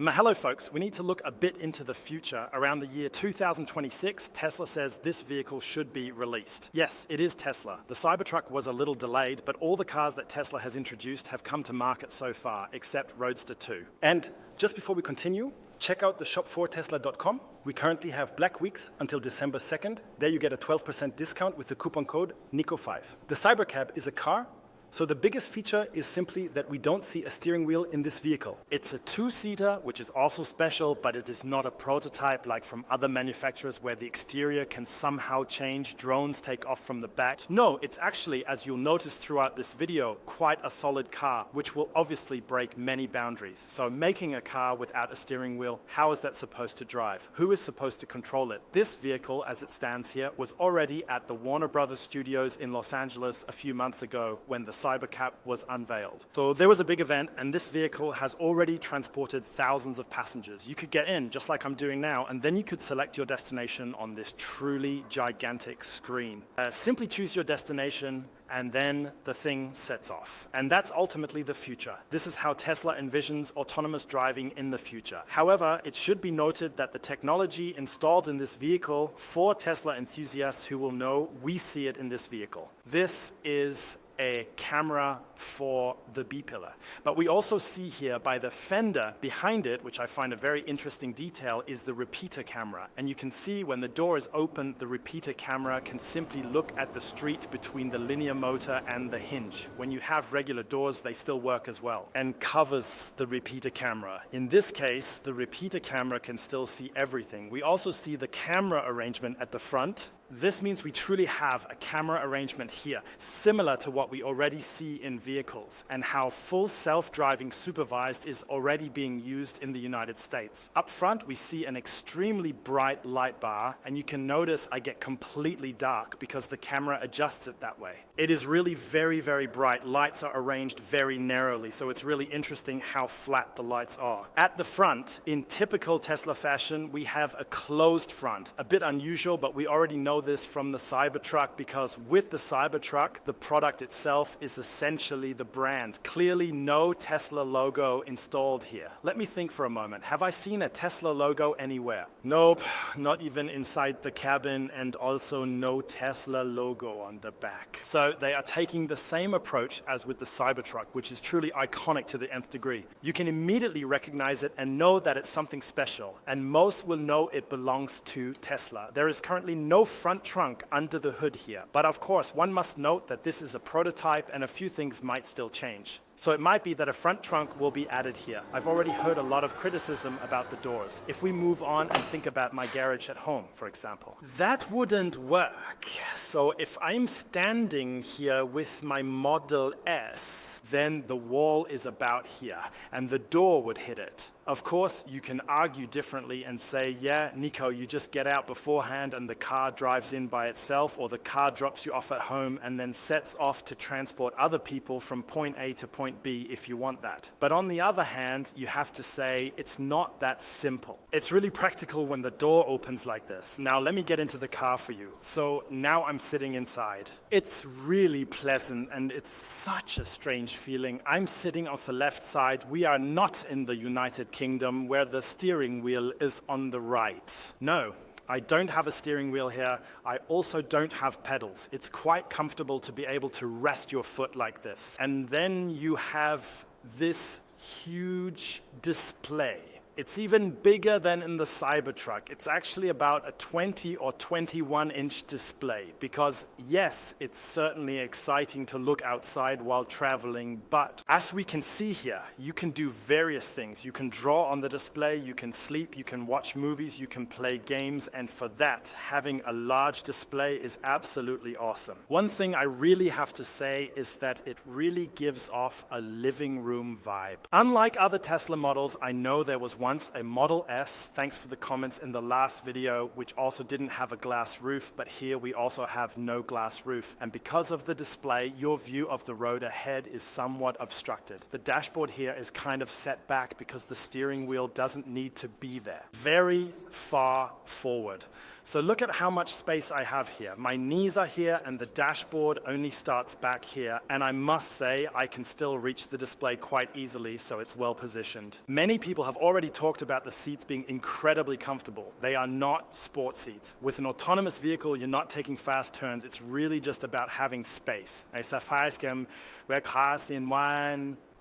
Mahalo folks, we need to look a bit into the future. Around the year 2026, Tesla says this vehicle should be released. Yes, it is Tesla. The Cybertruck was a little delayed, but all the cars that Tesla has introduced have come to market so far, except Roadster 2. And just before we continue, check out the shop4tesla.com. We currently have Black Weeks until December 2nd. There you get a 12% discount with the coupon code Nico5. The Cybercab is a car. So the biggest feature is simply that we don't see a steering wheel in this vehicle. It's a two-seater, which is also special, but it is not a prototype like from other manufacturers where the exterior can somehow change, drones take off from the back. No, it's actually, as you'll notice throughout this video, quite a solid car, which will obviously break many boundaries. So making a car without a steering wheel, how is that supposed to drive? Who is supposed to control it? This vehicle, as it stands here, was already at the Warner Brothers studios in Los Angeles a few months ago when the Cybercab was unveiled. So there was a big event, and this vehicle has already transported thousands of passengers. You could get in, just like I'm doing now, and then you could select your destination on this truly gigantic screen. Simply choose your destination, and then the thing sets off. And that's ultimately the future. This is how Tesla envisions autonomous driving in the future. However, it should be noted that the technology installed in this vehicle, for Tesla enthusiasts who will know, we see it in this vehicle. This is a camera for the B-pillar. But we also see here by the fender behind it, which I find a very interesting detail, is the repeater camera. And you can see when the door is open, the repeater camera can simply look at the street between the linear motor and the hinge. When you have regular doors, they still work as well, and covers the repeater camera. In this case, the repeater camera can still see everything. We also see the camera arrangement at the front. This means we truly have a camera arrangement here, similar to what we already see in vehicles, and how full self-driving supervised is already being used in the United States. Up front, we see an extremely bright light bar, and you can notice I get completely dark because the camera adjusts it that way. It is really very, very bright. Lights are arranged very narrowly, so it's really interesting how flat the lights are. At the front, in typical Tesla fashion, we have a closed front. A bit unusual, but we already know this from the Cybertruck, because with the Cybertruck, the product itself is essentially the brand. Clearly no Tesla logo installed here. Let me think for a moment. Have I seen a Tesla logo anywhere? Nope, not even inside the cabin, and also no Tesla logo on the back. So they are taking the same approach as with the Cybertruck, which is truly iconic to the nth degree. You can immediately recognize it and know that it's something special, and most will know it belongs to Tesla. There is currently no front trunk under the hood here. But of course, one must note that this is a prototype and a few things might still change. So it might be that a front trunk will be added here. I've already heard a lot of criticism about the doors. If we move on and think about my garage at home, for example, that wouldn't work. So if I'm standing here with my Model S, then the wall is about here and the door would hit it. Of course, you can argue differently and say, yeah, Nico, you just get out beforehand and the car drives in by itself, or the car drops you off at home and then sets off to transport other people from point A to point B if you want that. But on the other hand, you have to say it's not that simple. It's really practical when the door opens like this. Now let me get into the car for you. So now I'm sitting inside. It's really pleasant and it's such a strange feeling. I'm sitting on the left side. We are not in the United Kingdom where the steering wheel is on the right. No, I don't have a steering wheel here. I also don't have pedals. It's quite comfortable to be able to rest your foot like this. And then you have this huge display. It's even bigger than in the Cybertruck. It's actually about a 20 or 21-inch display because, yes, it's certainly exciting to look outside while traveling, but as we can see here, you can do various things. You can draw on the display, you can sleep, you can watch movies, you can play games, and for that, having a large display is absolutely awesome. One thing I really have to say is that it really gives off a living room vibe. Unlike other Tesla models, I know there was once a Model S, thanks for the comments in the last video, which also didn't have a glass roof, but here we also have no glass roof. And because of the display, your view of the road ahead is somewhat obstructed. The dashboard here is kind of set back because the steering wheel doesn't need to be there. Very far forward. So look at how much space I have here. My knees are here and the dashboard only starts back here. And I must say, I can still reach the display quite easily, so it's well positioned. Many people have already talked about the seats being incredibly comfortable. They are not sport seats. With an autonomous vehicle, you're not taking fast turns. It's really just about having space.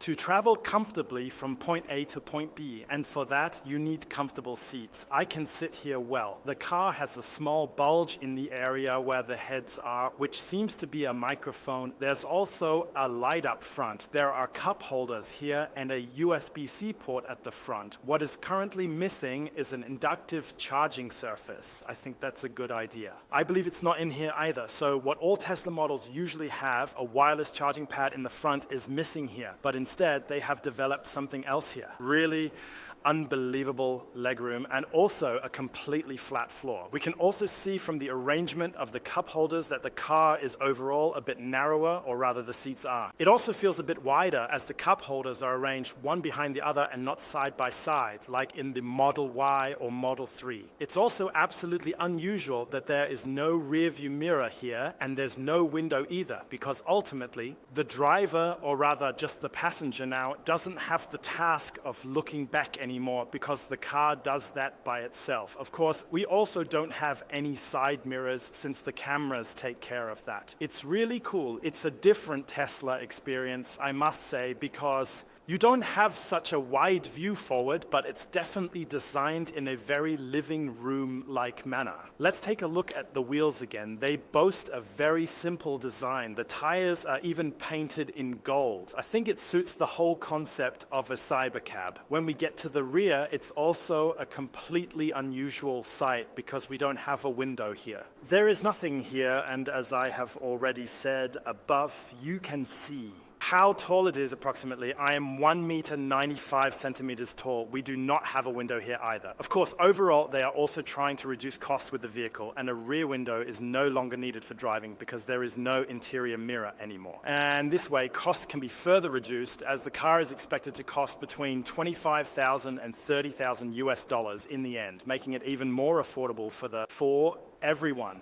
To travel comfortably from point A to point B, and for that, you need comfortable seats. I can sit here well. The car has a small bulge in the area where the heads are, which seems to be a microphone. There's also a light up front. There are cup holders here and a USB-C port at the front. What is currently missing is an inductive charging surface. I think that's a good idea. I believe it's not in here either, so what all Tesla models usually have, a wireless charging pad in the front, is missing here, but instead, they have developed something else here. Really unbelievable legroom and also a completely flat floor. We can also see from the arrangement of the cup holders that the car is overall a bit narrower, or rather the seats are. It also feels a bit wider as the cup holders are arranged one behind the other and not side by side, like in the Model Y or Model 3. It's also absolutely unusual that there is no rear view mirror here and there's no window either, because ultimately the driver, or rather just the passenger now, doesn't have the task of looking back anymore because the car does that by itself. Of course, we also don't have any side mirrors since the cameras take care of that. It's really cool. It's a different Tesla experience, I must say, because you don't have such a wide view forward, but it's definitely designed in a very living room-like manner. Let's take a look at the wheels again. They boast a very simple design. The tires are even painted in gold. I think it suits the whole concept of a Cybercab. When we get to the rear, it's also a completely unusual sight because we don't have a window here. There is nothing here, and as I have already said, above you can see how tall it is approximately. I am 1 meter 95 centimeters tall. We do not have a window here either. Of course, overall, they are also trying to reduce costs with the vehicle, and a rear window is no longer needed for driving because there is no interior mirror anymore. And this way, costs can be further reduced as the car is expected to cost between $25,000 and $30,000 US in the end, making it even more affordable for everyone.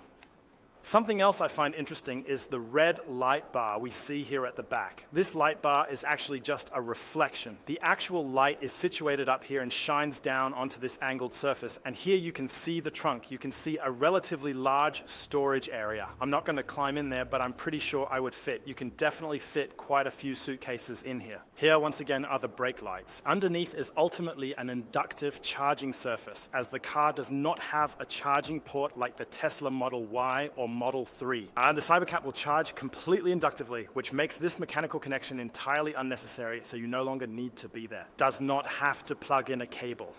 Something else I find interesting is the red light bar we see here at the back. This light bar is actually just a reflection. The actual light is situated up here and shines down onto this angled surface. And here you can see the trunk. You can see a relatively large storage area. I'm not going to climb in there, but I'm pretty sure I would fit. You can definitely fit quite a few suitcases in here. Here, once again, are the brake lights. Underneath is ultimately an inductive charging surface, as the car does not have a charging port like the Tesla Model Y or Model 3. The Cybercab will charge completely inductively, which makes this mechanical connection entirely unnecessary, so you no longer need to be there. Does not have to plug in a cable.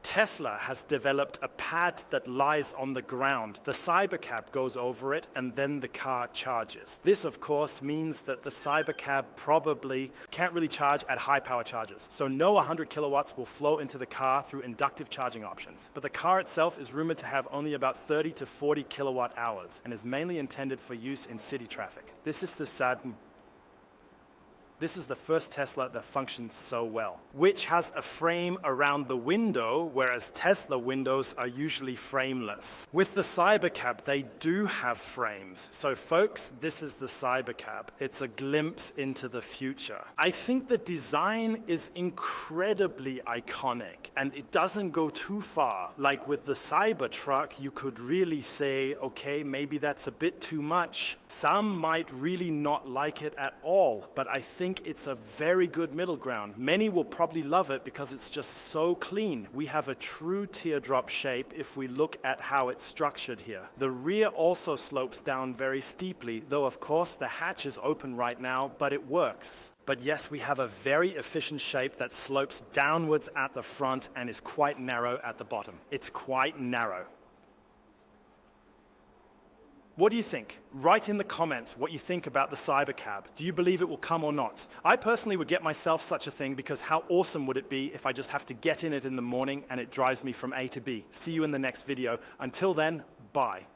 Tesla has developed a pad that lies on the ground. The Cybercab goes over it and then the car charges. This, of course, means that the Cybercab probably can't really charge at high power charges. So no 100 kilowatts will flow into the car through inductive charging options. But the car itself is rumored to have only about 30 to 40 kilowatt hours and is mainly intended for use in city traffic. This is the first Tesla that functions so well, which has a frame around the window, whereas Tesla windows are usually frameless. With the Cybercab, they do have frames. So folks, this is the Cybercab. It's a glimpse into the future. I think the design is incredibly iconic, and it doesn't go too far. Like with the Cybertruck, you could really say, okay, maybe that's a bit too much. Some might really not like it at all, but I think it's a very good middle ground. Many will probably love it because it's just so clean. We have a true teardrop shape if we look at how it's structured here. The rear also slopes down very steeply, though of course the hatch is open right now, but it works. But yes, we have a very efficient shape that slopes downwards at the front and is quite narrow at the bottom. It's quite narrow. What do you think? Write in the comments what you think about the Cybercab. Do you believe it will come or not? I personally would get myself such a thing because how awesome would it be if I just have to get in it in the morning and it drives me from A to B. See you in the next video. Until then, bye.